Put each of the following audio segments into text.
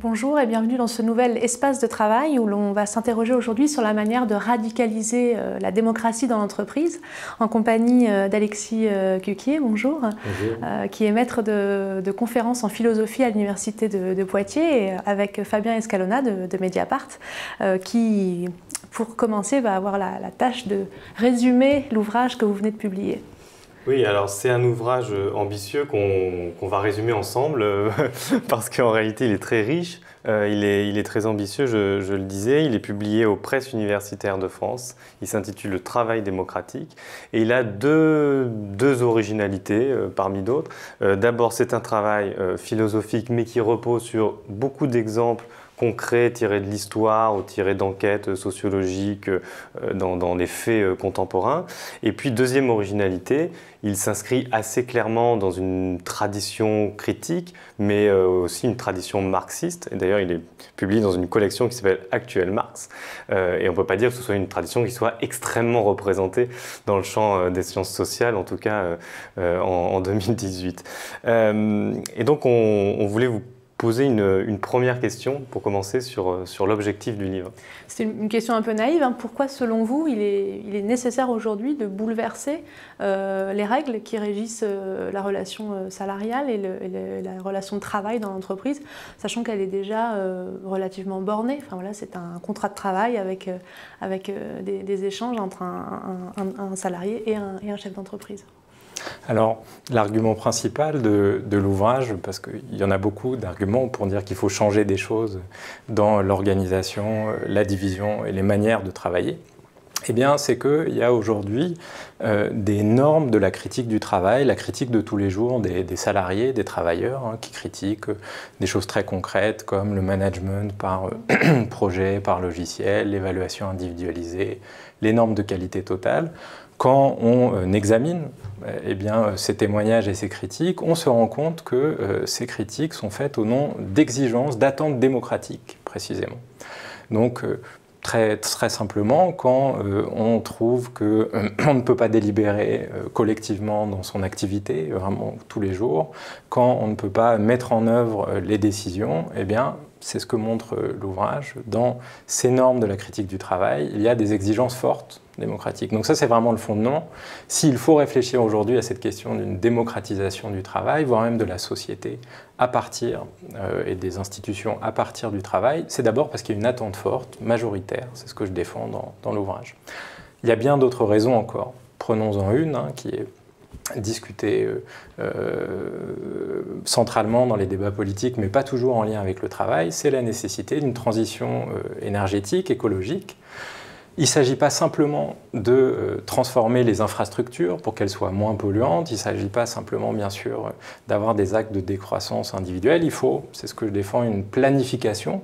Bonjour et bienvenue dans ce nouvel espace de travail où l'on va s'interroger aujourd'hui sur la manière de radicaliser la démocratie dans l'entreprise en compagnie d'Alexis Cuquier, bonjour, qui est maître de conférences en philosophie à l'université de Poitiers, et avec Fabien Escalona de Mediapart, qui, pour commencer, va avoir la tâche de résumer l'ouvrage que vous venez de publier. Oui, alors c'est un ouvrage ambitieux qu'on va résumer ensemble parce qu'en réalité il est très riche, il est très ambitieux, je le disais, il est publié aux Presses universitaires de France, il s'intitule Le travail démocratique et il a deux originalités parmi d'autres. D'abord c'est un travail philosophique mais qui repose sur beaucoup d'exemples concrets tirés de l'histoire ou tirés d'enquêtes sociologiques dans les faits contemporains. Et puis deuxième originalité, il s'inscrit assez clairement dans une tradition critique, mais aussi une tradition marxiste. Et d'ailleurs, il est publié dans une collection qui s'appelle Actuel Marx. Et on ne peut pas dire que ce soit une tradition qui soit extrêmement représentée dans le champ des sciences sociales, en tout cas en 2018. Et donc, on voulait vous poser une première question pour commencer sur l'objectif du livre. C'est une question un peu naïve. Pourquoi, selon vous, il est nécessaire aujourd'hui de bouleverser les règles qui régissent la relation salariale et la relation de travail dans l'entreprise, sachant qu'elle est déjà relativement bornée. Enfin, voilà, c'est un contrat de travail avec des échanges entre un salarié et un chef d'entreprise. Alors, l'argument principal de l'ouvrage, parce qu'il y en a beaucoup d'arguments pour dire qu'il faut changer des choses dans l'organisation, la division et les manières de travailler, eh bien, c'est qu'il y a aujourd'hui des normes de la critique du travail, la critique de tous les jours des salariés, des travailleurs, qui critiquent des choses très concrètes comme le management par projet, par logiciel, l'évaluation individualisée, les normes de qualité totale. Quand on examine ces témoignages et ces critiques, on se rend compte que ces critiques sont faites au nom d'exigences, d'attentes démocratiques, précisément. Donc, très simplement, quand on trouve qu'on ne peut pas délibérer collectivement dans son activité, vraiment tous les jours, quand on ne peut pas mettre en œuvre les décisions, eh bien, c'est ce que montre l'ouvrage. Dans ces normes de la critique du travail, il y a des exigences fortes démocratiques. Donc ça, c'est vraiment le fondement. S'il faut réfléchir aujourd'hui à cette question d'une démocratisation du travail, voire même de la société à partir, et des institutions à partir du travail, c'est d'abord parce qu'il y a une attente forte, majoritaire, c'est ce que je défends dans l'ouvrage. Il y a bien d'autres raisons encore. Prenons-en une, qui est discutée centralement dans les débats politiques, mais pas toujours en lien avec le travail, c'est la nécessité d'une transition énergétique, écologique. Il ne s'agit pas simplement de transformer les infrastructures pour qu'elles soient moins polluantes, il ne s'agit pas simplement, bien sûr, d'avoir des actes de décroissance individuelle, il faut, c'est ce que je défends, une planification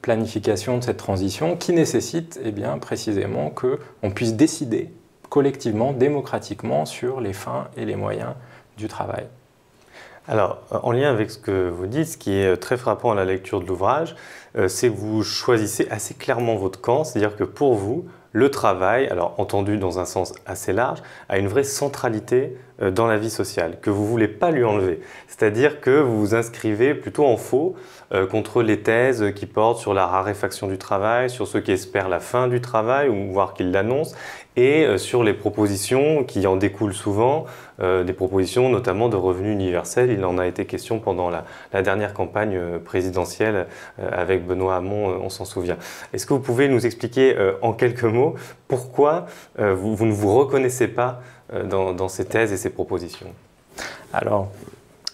de cette transition qui nécessite précisément qu'on puisse décider collectivement, démocratiquement sur les fins et les moyens du travail. Alors, en lien avec ce que vous dites, ce qui est très frappant à la lecture de l'ouvrage, c'est que vous choisissez assez clairement votre camp, c'est-à-dire que pour vous, le travail, alors entendu dans un sens assez large, a une vraie centralité dans la vie sociale, que vous ne voulez pas lui enlever. C'est-à-dire que vous vous inscrivez plutôt en faux contre les thèses qui portent sur la raréfaction du travail, sur ceux qui espèrent la fin du travail, ou voire qui l'annoncent, et sur les propositions qui en découlent souvent, des propositions notamment de revenus universels. Il en a été question pendant la dernière campagne présidentielle avec Benoît Hamon, on s'en souvient. Est-ce que vous pouvez nous expliquer en quelques mots pourquoi vous ne vous reconnaissez pas dans ces thèses et ces propositions? Alors,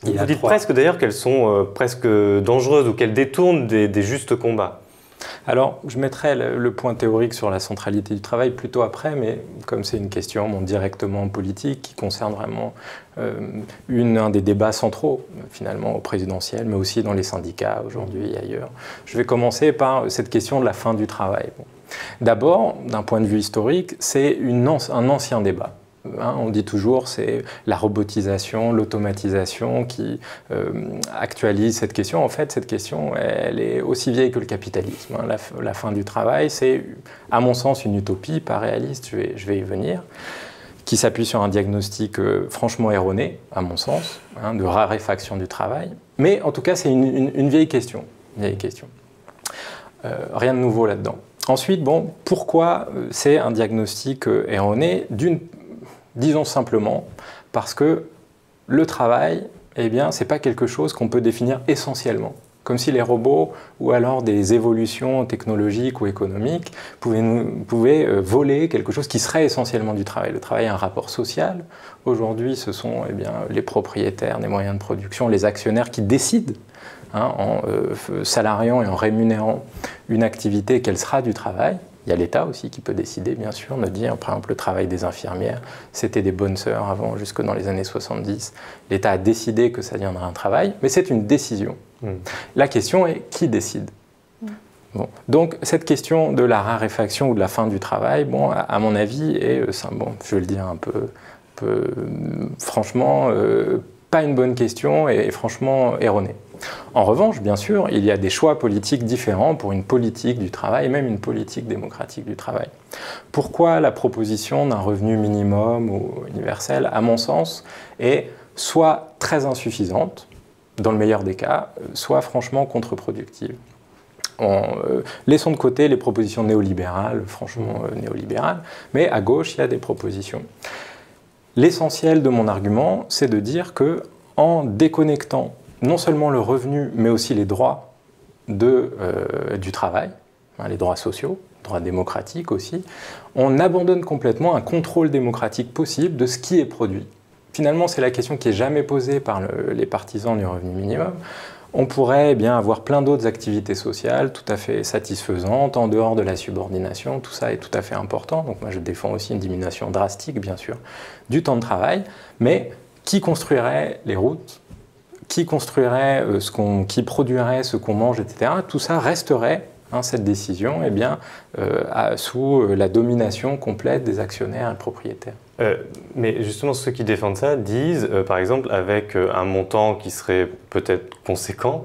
vous dites presque d'ailleurs qu'elles sont presque dangereuses ou qu'elles détournent des justes combats. Alors, je mettrai le point théorique sur la centralité du travail plutôt après, mais comme c'est une question directement politique qui concerne vraiment un des débats centraux, finalement, au présidentiel, mais aussi dans les syndicats aujourd'hui et ailleurs, je vais commencer par cette question de la fin du travail. Bon. D'abord, d'un point de vue historique, c'est un ancien débat. On dit toujours c'est la robotisation, l'automatisation qui actualise cette question. En fait, cette question, elle est aussi vieille que le capitalisme. La fin du travail, c'est, à mon sens, une utopie, pas réaliste, je vais y venir, qui s'appuie sur un diagnostic franchement erroné, à mon sens, de raréfaction du travail. Mais en tout cas, c'est une vieille question. vieille question. Rien de nouveau là-dedans. Ensuite, bon, pourquoi c'est un diagnostic erroné? Disons simplement parce que le travail, eh bien, c'est pas quelque chose qu'on peut définir essentiellement. Comme si les robots ou alors des évolutions technologiques ou économiques pouvaient voler quelque chose qui serait essentiellement du travail. Le travail est un rapport social. Aujourd'hui, ce sont les propriétaires des moyens de production, les actionnaires qui décident, en salariant et en rémunérant une activité, qu'elle sera du travail. Il y a l'État aussi qui peut décider, bien sûr, de dire, par exemple, le travail des infirmières, c'était des bonnes sœurs avant, jusque dans les années 70. L'État a décidé que ça deviendrait un travail, mais c'est une décision. La question est, qui décide? Bon. Donc, cette question de la raréfaction ou de la fin du travail, bon, à mon avis, est, bon, je vais le dire un peu franchement, pas une bonne question et franchement erronée. En revanche, bien sûr, il y a des choix politiques différents pour une politique du travail et même une politique démocratique du travail. Pourquoi la proposition d'un revenu minimum ou universel, à mon sens, est soit très insuffisante, dans le meilleur des cas, soit franchement contre-productive? Laissons de côté les propositions néolibérales, franchement néolibérales, mais à gauche, il y a des propositions. L'essentiel de mon argument, c'est de dire que en déconnectant non seulement le revenu, mais aussi les droits du travail, les droits sociaux, droits démocratiques aussi, on abandonne complètement un contrôle démocratique possible de ce qui est produit. Finalement, c'est la question qui n'est jamais posée par les partisans du revenu minimum. On pourrait avoir plein d'autres activités sociales tout à fait satisfaisantes, en dehors de la subordination, tout ça est tout à fait important. Donc moi je défends aussi une diminution drastique, bien sûr, du temps de travail, mais qui construirait les routes, qui construirait qui produirait ce qu'on mange, etc. Tout ça resterait, cette décision, sous la domination complète des actionnaires et propriétaires. Mais justement, ceux qui défendent ça disent, par exemple, avec un montant qui serait peut-être conséquent,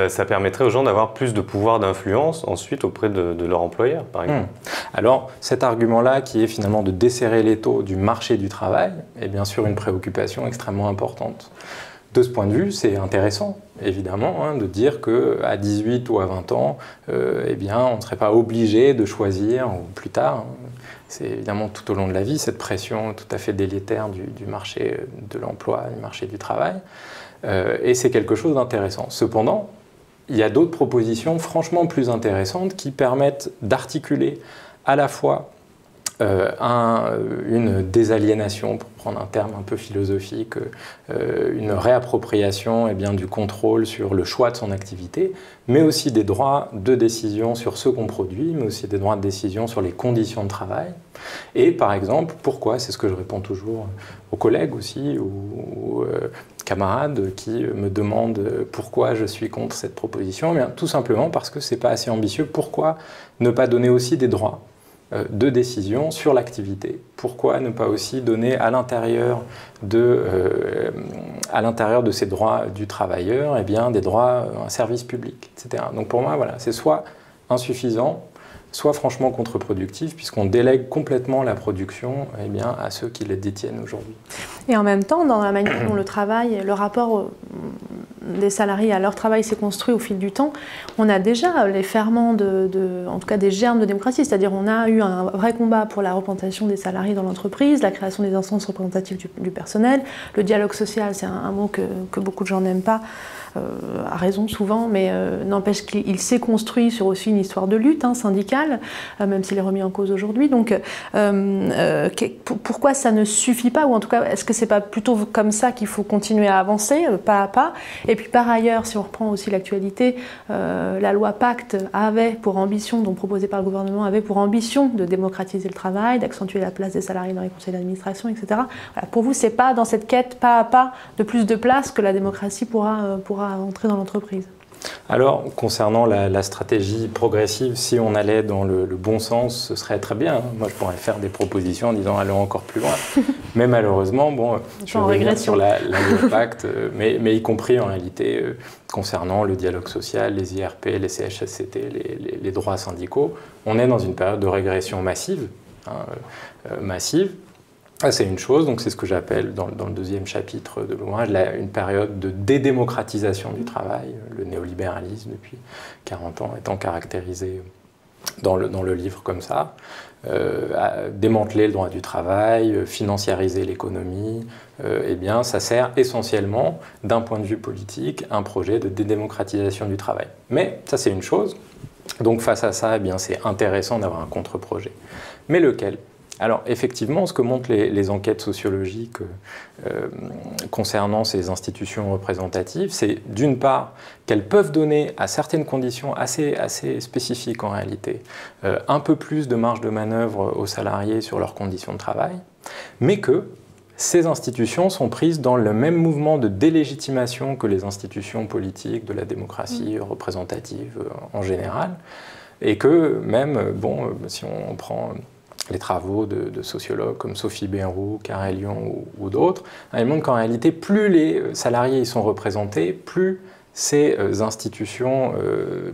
ça permettrait aux gens d'avoir plus de pouvoir d'influence ensuite auprès de leur employeur, par exemple. Alors, cet argument-là, qui est finalement de desserrer l'étau du marché du travail, est bien sûr une préoccupation extrêmement importante. De ce point de vue, c'est intéressant, évidemment, de dire qu'à 18 ou à 20 ans, on ne serait pas obligé de choisir, ou plus tard, c'est évidemment tout au long de la vie, cette pression tout à fait délétère du marché de l'emploi, du marché du travail, et c'est quelque chose d'intéressant. Cependant, il y a d'autres propositions franchement plus intéressantes qui permettent d'articuler à la fois une désaliénation, pour prendre un terme un peu philosophique, une réappropriation du contrôle sur le choix de son activité, mais aussi des droits de décision sur ce qu'on produit, mais aussi des droits de décision sur les conditions de travail. Et par exemple, pourquoi, c'est ce que je réponds toujours aux collègues aussi, ou camarades qui me demandent pourquoi je suis contre cette proposition, tout simplement parce que ce n'est pas assez ambitieux. Pourquoi ne pas donner aussi des droits de décision sur l'activité? Pourquoi ne pas aussi donner à l'intérieur de ces droits du travailleur des droits à un service public, etc. Donc pour moi, voilà, c'est soit insuffisant, soit franchement contre-productif, puisqu'on délègue complètement la production à ceux qui les détiennent aujourd'hui. Et en même temps, dans la manière dont le travail, le rapport des salariés à leur travail s'est construit au fil du temps, on a déjà les ferments en tout cas des germes de démocratie, c'est-à-dire on a eu un vrai combat pour la représentation des salariés dans l'entreprise, la création des instances représentatives du personnel, le dialogue social, c'est un mot que beaucoup de gens n'aiment pas, à raison souvent, mais n'empêche qu'il s'est construit sur aussi une histoire de lutte syndicale, même s'il est remis en cause aujourd'hui. Donc pourquoi ça ne suffit pas, ou en tout cas est-ce que c'est pas plutôt comme ça qu'il faut continuer à avancer, pas à pas? Et puis par ailleurs, si on reprend aussi l'actualité, la loi Pacte avait pour ambition, donc proposée par le gouvernement, avait pour ambition de démocratiser le travail, d'accentuer la place des salariés dans les conseils d'administration, etc. Voilà, pour vous, c'est pas dans cette quête pas à pas de plus de place que la démocratie pourra entrer dans l'entreprise? Alors, concernant la stratégie progressive, si on allait dans le bon sens, ce serait très bien. Moi, je pourrais faire des propositions en disant allons encore plus loin. Mais malheureusement, je vais revenir sur la loi Pacte, mais y compris en réalité concernant le dialogue social, les IRP, les CHSCT, les droits syndicaux. On est dans une période de régression massive. C'est une chose, donc c'est ce que j'appelle dans le deuxième chapitre de l'ouvrage une période de dédémocratisation du travail, le néolibéralisme depuis 40 ans étant caractérisé dans le livre comme ça, démanteler le droit du travail, financiariser l'économie, eh bien ça sert essentiellement d'un point de vue politique un projet de dédémocratisation du travail. Mais ça c'est une chose, donc face à ça eh bien c'est intéressant d'avoir un contre-projet. Mais lequel ? Alors effectivement, ce que montrent les enquêtes sociologiques concernant ces institutions représentatives, c'est d'une part qu'elles peuvent donner à certaines conditions assez spécifiques en réalité, un peu plus de marge de manœuvre aux salariés sur leurs conditions de travail, mais que ces institutions sont prises dans le même mouvement de délégitimation que les institutions politiques de la démocratie représentative en général, et que même, bon, si on prend les travaux de sociologues comme Sophie Benrou, Carrel Lyon ou d'autres, ils montrent qu'en réalité, plus les salariés y sont représentés, plus ces institutions,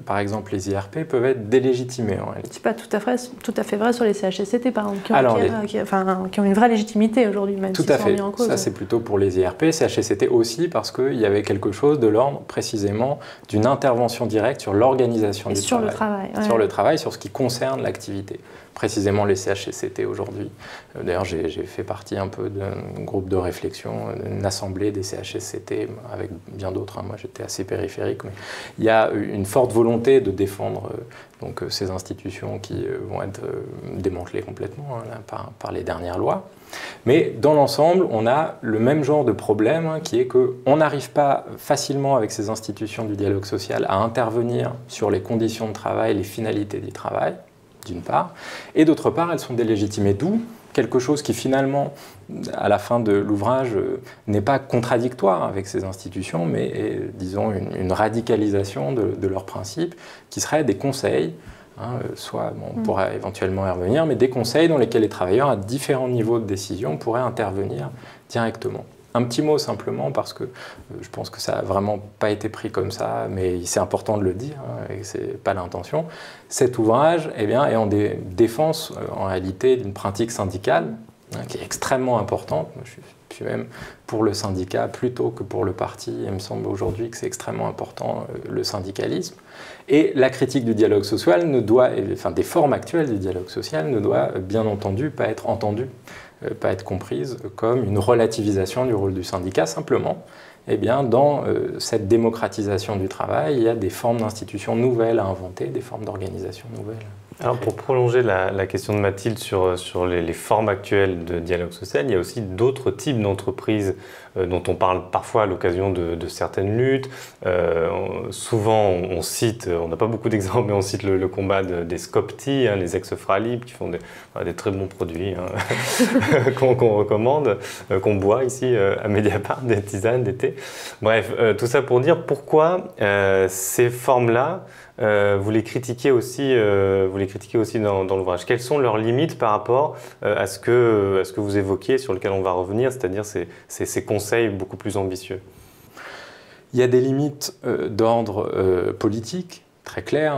par exemple les IRP, peuvent être délégitimées en réalité. C'est pas tout à fait vrai sur les CHSCT, par exemple, qui ont une vraie légitimité aujourd'hui, même tout s'ils à sont fait. mis en cause. Ça, c'est plutôt pour les IRP, CHSCT aussi, parce qu'il y avait quelque chose de l'ordre, précisément, d'une intervention directe sur l'organisation du travail. Sur le travail. Ouais. Sur le travail, sur ce qui concerne l'activité. Précisément les CHSCT aujourd'hui. D'ailleurs, j'ai fait partie un peu d'un groupe de réflexion, d'une assemblée des CHSCT, avec bien d'autres. Moi, j'étais assez périphérique, mais il y a une forte volonté de défendre donc, ces institutions qui vont être démantelées complètement par les dernières lois. Mais dans l'ensemble, on a le même genre de problème qui est qu'on n'arrive pas facilement avec ces institutions du dialogue social à intervenir sur les conditions de travail, les finalités du travail, d'une part, et d'autre part, elles sont délégitimées, d'où quelque chose qui finalement, à la fin de l'ouvrage, n'est pas contradictoire avec ces institutions, mais est, disons, une radicalisation de leurs principes, qui seraient des conseils, soit, bon, on pourra éventuellement y revenir, mais des conseils dans lesquels les travailleurs, à différents niveaux de décision, pourraient intervenir directement. Un petit mot simplement, parce que je pense que ça n'a vraiment pas été pris comme ça, mais c'est important de le dire, et ce n'est pas l'intention. Cet ouvrage est en défense, en réalité, d'une pratique syndicale qui est extrêmement importante. Moi, je suis même pour le syndicat plutôt que pour le parti. Il me semble aujourd'hui que c'est extrêmement important, le syndicalisme. Et la critique du dialogue social des formes actuelles du dialogue social ne doit bien entendu pas être entendue, pas être comprise comme une relativisation du rôle du syndicat. Simplement, dans cette démocratisation du travail, il y a des formes d'institutions nouvelles à inventer, des formes d'organisation nouvelles. Alors pour prolonger la question de Mathilde sur les formes actuelles de dialogue social, il y a aussi d'autres types d'entreprises dont on parle parfois à l'occasion de certaines luttes. Souvent on cite, on n'a pas beaucoup d'exemples, mais on cite le combat des Scopti, les ex-Fralib, qui font des très bons produits qu'on recommande, qu'on boit ici à Mediapart, des tisanes, des thés. Bref, tout ça pour dire pourquoi ces formes-là, vous les critiquez aussi dans l'ouvrage. Quelles sont leurs limites par rapport à ce que vous évoquiez, sur lequel on va revenir, c'est-à-dire ces conseils beaucoup plus ambitieux? Il y a des limites d'ordre politique, très claires.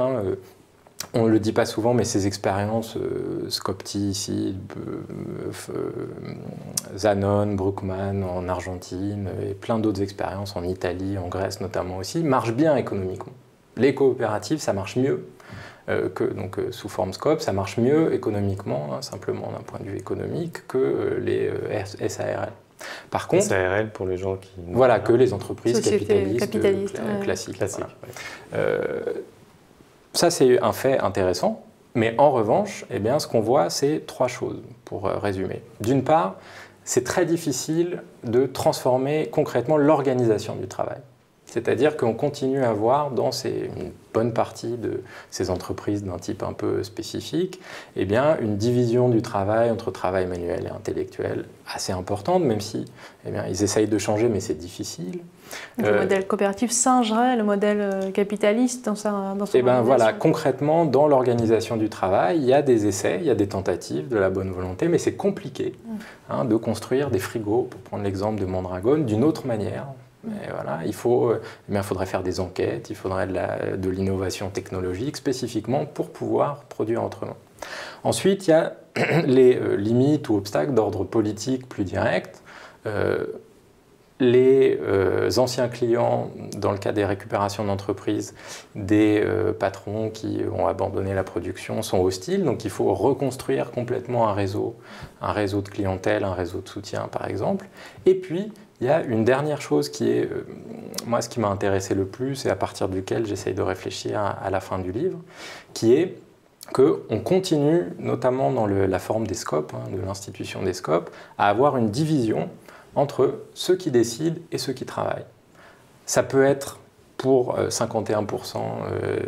On ne le dit pas souvent, mais ces expériences, Scopti ici, Zanon, Bruckmann en Argentine, et plein d'autres expériences en Italie, en Grèce notamment aussi, marchent bien économiquement. Les coopératives, ça marche mieux sous forme SCOP, ça marche mieux économiquement, simplement d'un point de vue économique, que les SARL. Par contre, SARL pour les gens qui... Voilà, que les entreprises capitalistes classiques. Voilà. Ça, c'est un fait intéressant, mais en revanche, ce qu'on voit, c'est trois choses, pour résumer. D'une part, c'est très difficile de transformer concrètement l'organisation du travail. C'est-à-dire qu'on continue à voir dans une bonne partie de ces entreprises d'un type un peu spécifique, une division du travail entre travail manuel et intellectuel assez importante, même si ils essayent de changer, mais c'est difficile. Le modèle coopératif singerait le modèle capitaliste dans son organisation. Voilà, concrètement, dans l'organisation du travail, il y a des essais, il y a des tentatives de la bonne volonté, mais c'est compliqué de construire des frigos, pour prendre l'exemple de Mondragone, d'une autre manière. Et voilà, il faudrait faire des enquêtes, il faudrait de l'innovation technologique spécifiquement pour pouvoir produire autrement. Ensuite, il y a les limites ou obstacles d'ordre politique plus direct. Les anciens clients, dans le cas des récupérations d'entreprises, des patrons qui ont abandonné la production sont hostiles, donc il faut reconstruire complètement un réseau de clientèle, un réseau de soutien par exemple. Et puis, il y a une dernière chose qui est, moi, ce qui m'a intéressé le plus et à partir duquel j'essaye de réfléchir à la fin du livre, qui est qu'on continue, notamment dans la forme des scopes, de l'institution des scopes, à avoir une division entre ceux qui décident et ceux qui travaillent. Ça peut être pour 51%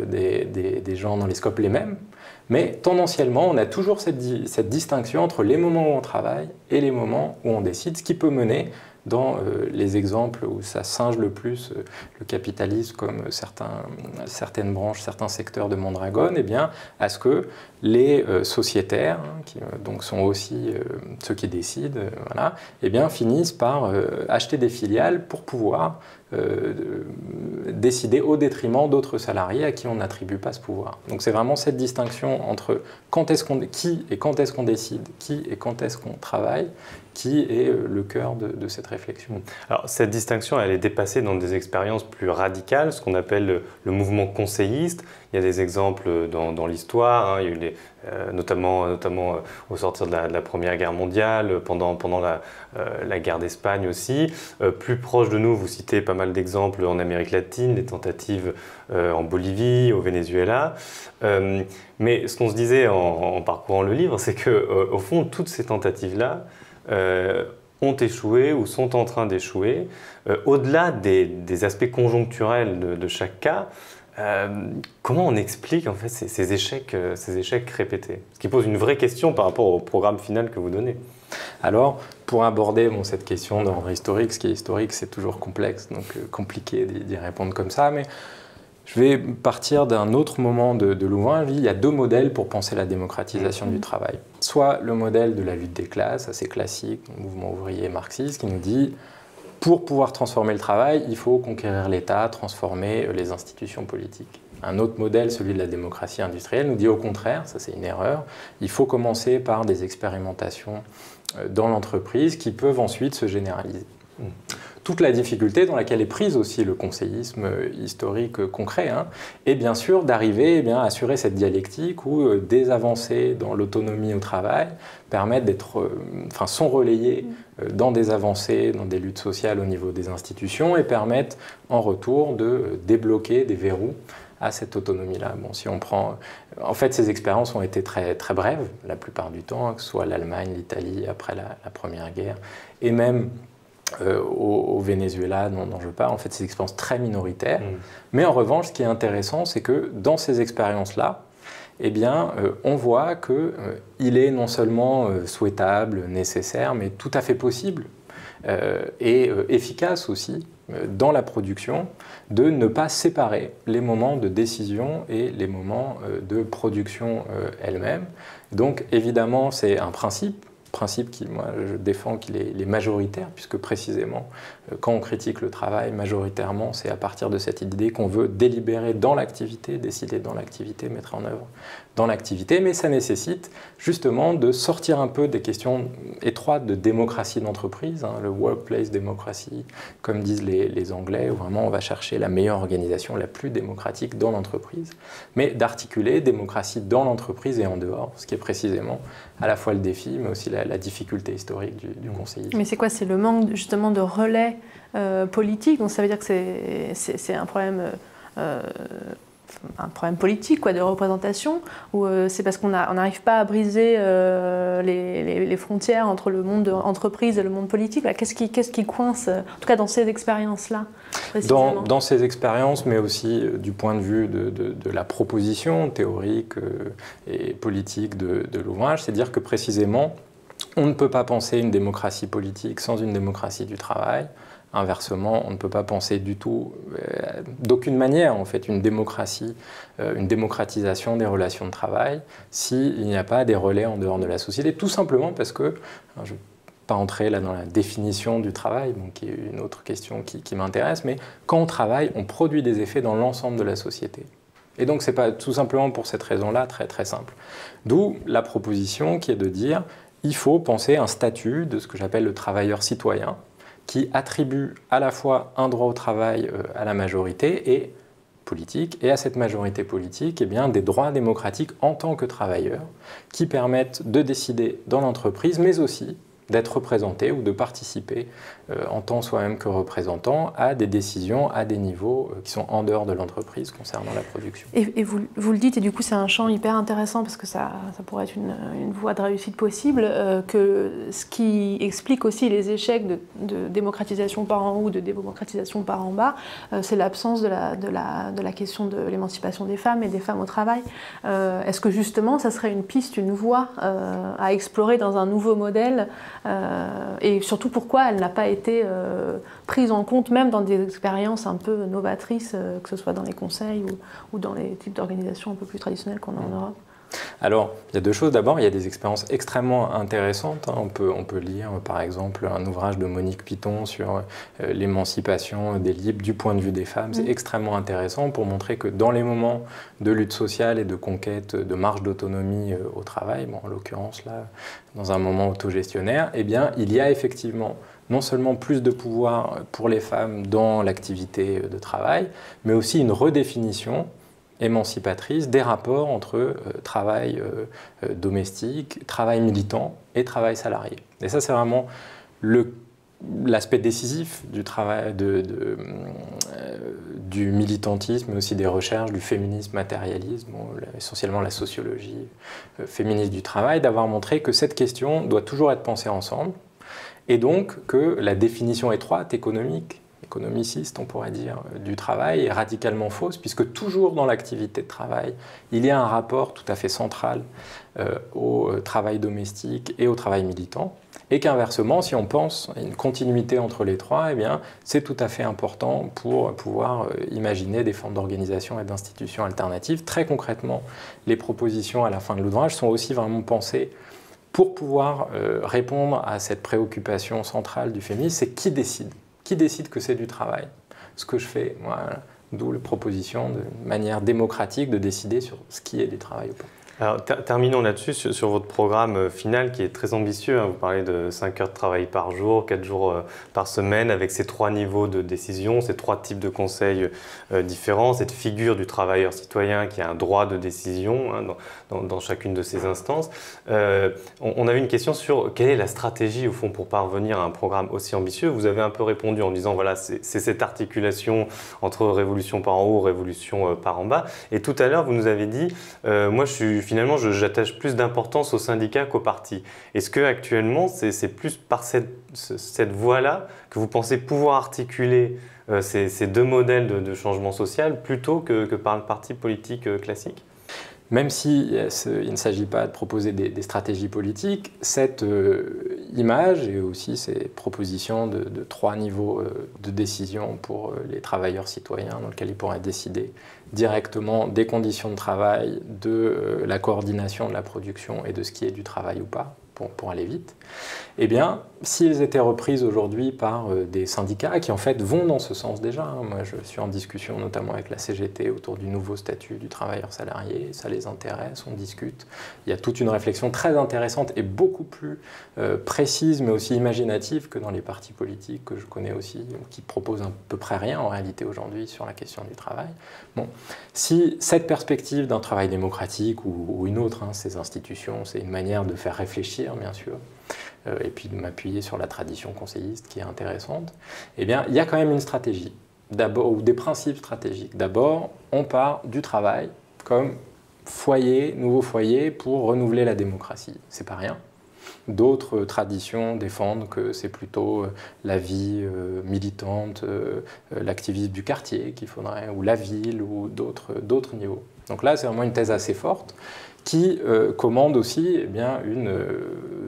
des gens dans les scopes les mêmes, mais tendanciellement, on a toujours cette distinction entre les moments où on travaille et les moments où on décide, ce qui peut mener dans les exemples où ça singe le plus le capitalisme, comme certaines branches, certains secteurs de Mondragon, eh bien, à ce que les sociétaires, qui donc sont aussi ceux qui décident, voilà, eh bien, finissent par acheter des filiales pour pouvoir décider au détriment d'autres salariés à qui on n'attribue pas ce pouvoir. Donc c'est vraiment cette distinction entre qui et quand est-ce qu'on décide, qui et quand est-ce qu'on travaille, qui est le cœur de cette réflexion. Alors cette distinction, elle est dépassée dans des expériences plus radicales, ce qu'on appelle le mouvement conseilliste. Il y a des exemples dans l'histoire, hein. Il y a eu notamment au sortir de la Première Guerre mondiale, pendant la guerre d'Espagne aussi. Plus proche de nous, vous citez pas mal d'exemples en Amérique latine, les tentatives en Bolivie, au Venezuela. Mais ce qu'on se disait en parcourant le livre, c'est qu'au fond, toutes ces tentatives-là ont échoué ou sont en train d'échouer. Au-delà des aspects conjoncturels de chaque cas, comment on explique en fait ces échecs répétés? Ce qui pose une vraie question par rapport au programme final que vous donnez. Alors, pour aborder cette question d'ordre historique, ce qui est historique, c'est toujours complexe, donc compliqué d'y répondre comme ça, mais je vais partir d'un autre moment de l'ouvrage. Il y a deux modèles pour penser la démocratisation du travail. Soit le modèle de la lutte des classes, assez classique, le mouvement ouvrier marxiste, qui nous dit pour pouvoir transformer le travail, il faut conquérir l'État, transformer les institutions politiques. Un autre modèle, celui de la démocratie industrielle, nous dit au contraire, ça c'est une erreur, il faut commencer par des expérimentations dans l'entreprise qui peuvent ensuite se généraliser. Toute la difficulté dans laquelle est prise aussi le conseillisme historique concret, est bien sûr d'arriver à assurer cette dialectique où des avancées dans l'autonomie au travail permettent sont relayées dans des avancées, dans des luttes sociales au niveau des institutions et permettent en retour de débloquer des verrous à cette autonomie-là. Bon, si on prend... En fait, ces expériences ont été très, très brèves, la plupart du temps, que ce soit l'Allemagne, l'Italie, après la Première Guerre, et même au Venezuela, dont je parle, en fait, ces expériences très minoritaires. Mais en revanche, ce qui est intéressant, c'est que dans ces expériences-là, on voit qu'il est non seulement souhaitable, nécessaire, mais tout à fait possible et efficace aussi dans la production de ne pas séparer les moments de décision et les moments de production elle-même. Donc évidemment, c'est un principe qui, moi, je défends qu'il est majoritaire, puisque précisément, quand on critique le travail, majoritairement, c'est à partir de cette idée qu'on veut délibérer dans l'activité, décider dans l'activité, mettre en œuvre dans l'activité, mais ça nécessite justement de sortir un peu des questions étroites de démocratie d'entreprise, le workplace democracy, comme disent les Anglais, où vraiment on va chercher la meilleure organisation, la plus démocratique dans l'entreprise, mais d'articuler démocratie dans l'entreprise et en dehors, ce qui est précisément à la fois le défi, mais aussi la difficulté historique du conseillisme. Mais c'est quoi? C'est le manque justement de relais politique, donc ça veut dire que c'est un problème... un problème politique, de représentation, ou c'est parce qu'on n'arrive pas à briser les frontières entre le monde de l'entreprise et le monde politique? Qu'est-ce qui coince, en tout cas dans ces expériences-là? Dans ces expériences, mais aussi du point de vue de la proposition théorique et politique de l'ouvrage, c'est dire que précisément, on ne peut pas penser une démocratie politique sans une démocratie du travail. Inversement, on ne peut pas penser du tout, d'aucune manière, en fait, une démocratie, une démocratisation des relations de travail s'il n'y a pas des relais en dehors de la société. Tout simplement parce que, je ne vais pas entrer là dans la définition du travail, qui est une autre question qui m'intéresse, mais quand on travaille, on produit des effets dans l'ensemble de la société. Et donc c'est pas tout simplement pour cette raison-là très très simple. D'où la proposition qui est de dire il faut penser un statut de ce que j'appelle le travailleur citoyen qui attribue à la fois un droit au travail à la majorité et politique, et à cette majorité politique, eh bien, des droits démocratiques en tant que travailleurs qui permettent de décider dans l'entreprise, mais aussi d'être représenté ou de participer en tant soi-même que représentant à des décisions à des niveaux qui sont en dehors de l'entreprise concernant la production. Et vous le dites, et du coup c'est un champ hyper intéressant parce que ça pourrait être une voie de réussite possible, que ce qui explique aussi les échecs de démocratisation par en haut ou de démocratisation par en bas, c'est l'absence de la question de l'émancipation des femmes et des femmes au travail. Est-ce que justement ça serait une piste, une voie à explorer dans un nouveau modèle, et surtout pourquoi elle n'a pas été prise en compte même dans des expériences un peu novatrices, que ce soit dans les conseils ou dans les types d'organisations un peu plus traditionnelles qu'on a en Europe? Alors, il y a deux choses. D'abord, il y a des expériences extrêmement intéressantes. On peut lire, par exemple, un ouvrage de Monique Piton sur l'émancipation des libres du point de vue des femmes. C'est extrêmement intéressant pour montrer que dans les moments de lutte sociale et de conquête de marge d'autonomie au travail, bon, en l'occurrence là, dans un moment autogestionnaire, eh bien, il y a effectivement non seulement plus de pouvoir pour les femmes dans l'activité de travail, mais aussi une redéfinition émancipatrice des rapports entre travail domestique, travail militant et travail salarié. Et ça, c'est vraiment l'aspect décisif du travail, du militantisme, mais aussi des recherches, du féminisme matérialisme, essentiellement la sociologie féministe du travail, d'avoir montré que cette question doit toujours être pensée ensemble, et donc que la définition étroite, économiciste, on pourrait dire, du travail est radicalement fausse, puisque toujours dans l'activité de travail, il y a un rapport tout à fait central au travail domestique et au travail militant, et qu'inversement, si on pense à une continuité entre les trois, eh bien, c'est tout à fait important pour pouvoir imaginer des formes d'organisation et d'institutions alternatives. Très concrètement, les propositions à la fin de l'ouvrage sont aussi vraiment pensées pour pouvoir répondre à cette préoccupation centrale du féminisme, c'est qui décide? Qui décide que c'est du travail? Ce que je fais, voilà. D'où la proposition de manière démocratique de décider sur ce qui est du travail ou pas. Alors, terminons là-dessus sur votre programme final qui est très ambitieux. Vous parlez de 5 heures de travail par jour, 4 jours par semaine, avec ces 3 niveaux de décision, ces 3 types de conseils différents, cette figure du travailleur citoyen qui a un droit de décision dans chacune de ces instances. On avait une question sur quelle est la stratégie au fond pour parvenir à un programme aussi ambitieux. Vous avez un peu répondu en disant voilà, c'est cette articulation entre révolution par en haut, révolution par en bas. Et tout à l'heure, vous nous avez dit moi finalement, j'attache plus d'importance aux syndicats qu'aux partis. Est-ce qu'actuellement, c'est plus par cette voie-là que vous pensez pouvoir articuler ces 2 modèles de changement social plutôt que par le parti politique classique? Même si il ne s'agit pas de proposer des stratégies politiques, cette image et aussi ces propositions de 3 niveaux de décision pour les travailleurs citoyens dans lesquels ils pourraient décider directement des conditions de travail, de la coordination de la production et de ce qui est du travail ou pas, pour aller vite, eh bien, s'ils étaient reprises aujourd'hui par des syndicats qui en fait vont dans ce sens déjà, moi je suis en discussion notamment avec la CGT autour du nouveau statut du travailleur salarié, ça les intéresse, on discute, il y a toute une réflexion très intéressante et beaucoup plus précise mais aussi imaginative que dans les partis politiques que je connais aussi, qui proposent à peu près rien en réalité aujourd'hui sur la question du travail. Bon, si cette perspective d'un travail démocratique ou une autre, ces institutions, c'est une manière de faire réfléchir bien sûr, et puis de m'appuyer sur la tradition conseilliste qui est intéressante, eh bien, il y a quand même une stratégie, d'abord, ou des principes stratégiques. D'abord, on part du travail comme foyer, nouveau foyer pour renouveler la démocratie. C'est pas rien. D'autres traditions défendent que c'est plutôt la vie militante, l'activisme du quartier qu'il faudrait, ou la ville, ou d'autres niveaux. Donc là, c'est vraiment une thèse assez forte qui commande aussi une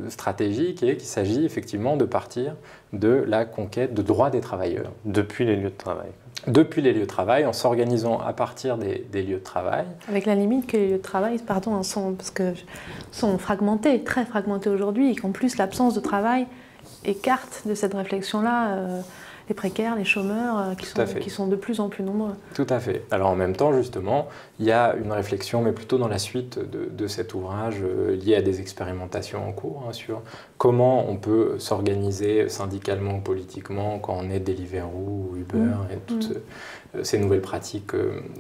stratégie qu'il s'agit effectivement de partir de la conquête de droits des travailleurs. Depuis les lieux de travail. Depuis les lieux de travail, en s'organisant à partir des lieux de travail. Avec la limite que les lieux de travail sont fragmentés, très fragmentés aujourd'hui, et qu'en plus l'absence de travail écarte de cette réflexion-là les précaires, les chômeurs, qui sont de plus en plus nombreux. Tout à fait. Alors en même temps, justement, il y a une réflexion, mais plutôt dans la suite de cet ouvrage, liée à des expérimentations en cours, hein, sur comment on peut s'organiser syndicalement ou politiquement quand on est Deliveroo ou Uber et toutes ces nouvelles pratiques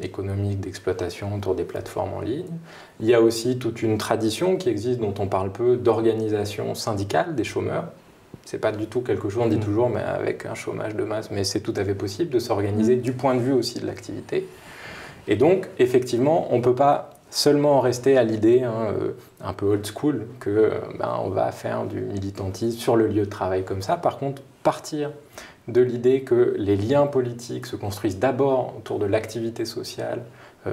économiques d'exploitation autour des plateformes en ligne. Il y a aussi toute une tradition qui existe, dont on parle peu, d'organisation syndicale des chômeurs. C'est pas du tout quelque chose, on dit toujours, mais avec un chômage de masse, mais c'est tout à fait possible de s'organiser du point de vue aussi de l'activité. Et donc, effectivement, on ne peut pas seulement rester à l'idée un peu old school que on va faire du militantisme sur le lieu de travail comme ça. Par contre, partir de l'idée que les liens politiques se construisent d'abord autour de l'activité sociale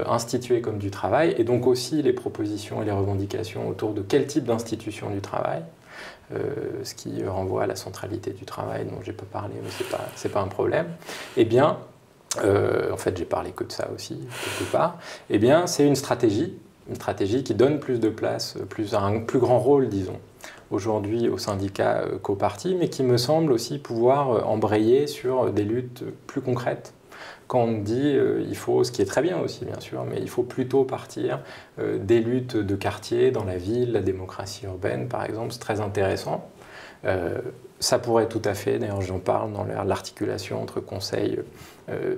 instituée comme du travail, et donc aussi les propositions et les revendications autour de quel type d'institution du travail, ce qui renvoie à la centralité du travail dont j'ai pas parlé, mais c'est pas un problème, eh bien, en fait j'ai parlé que de ça aussi, quelque part, eh bien c'est une stratégie qui donne plus de place, un plus grand rôle, disons, aujourd'hui aux syndicats qu'aux partis, mais qui me semble aussi pouvoir embrayer sur des luttes plus concrètes. Quand on dit il faut, ce qui est très bien aussi bien sûr, mais il faut plutôt partir des luttes de quartier dans la ville, la démocratie urbaine par exemple, c'est très intéressant. Ça pourrait tout à fait, d'ailleurs j'en parle dans l'articulation entre conseils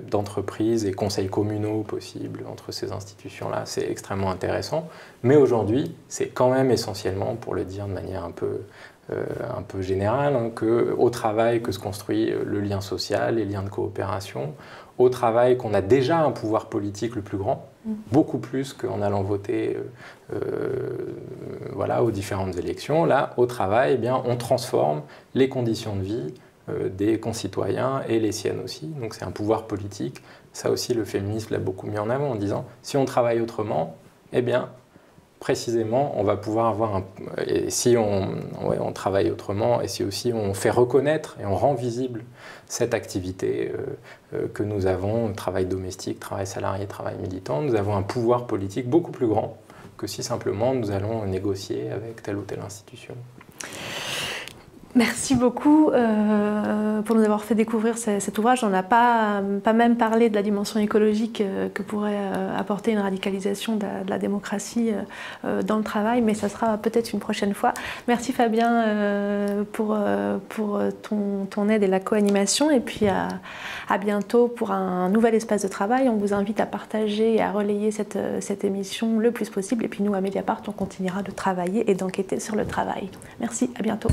d'entreprise et conseils communaux possibles entre ces institutions-là, c'est extrêmement intéressant. Mais aujourd'hui, c'est quand même essentiellement, pour le dire de manière un peu générale, hein, qu'au travail que se construit le lien social, les liens de coopération, au travail qu'on a déjà un pouvoir politique le plus grand, beaucoup plus qu'en allant voter voilà, aux différentes élections. Là, au travail, eh bien, on transforme les conditions de vie des concitoyens et les siennes aussi. Donc c'est un pouvoir politique. Ça aussi, le féminisme l'a beaucoup mis en avant en disant si on travaille autrement, eh bien, précisément, on va pouvoir avoir et si on travaille autrement, et si aussi on fait reconnaître et on rend visible cette activité que nous avons, travail domestique, travail salarié, travail militant, nous avons un pouvoir politique beaucoup plus grand que si simplement nous allons négocier avec telle ou telle institution. Merci beaucoup pour nous avoir fait découvrir cet ouvrage. On n'a pas même parlé de la dimension écologique que pourrait apporter une radicalisation de la démocratie dans le travail, mais ça sera peut-être une prochaine fois. Merci Fabien pour ton aide et la co-animation, et puis à bientôt pour un nouvel espace de travail. On vous invite à partager et à relayer cette émission le plus possible, et puis nous à Mediapart on continuera de travailler et d'enquêter sur le travail. Merci, à bientôt.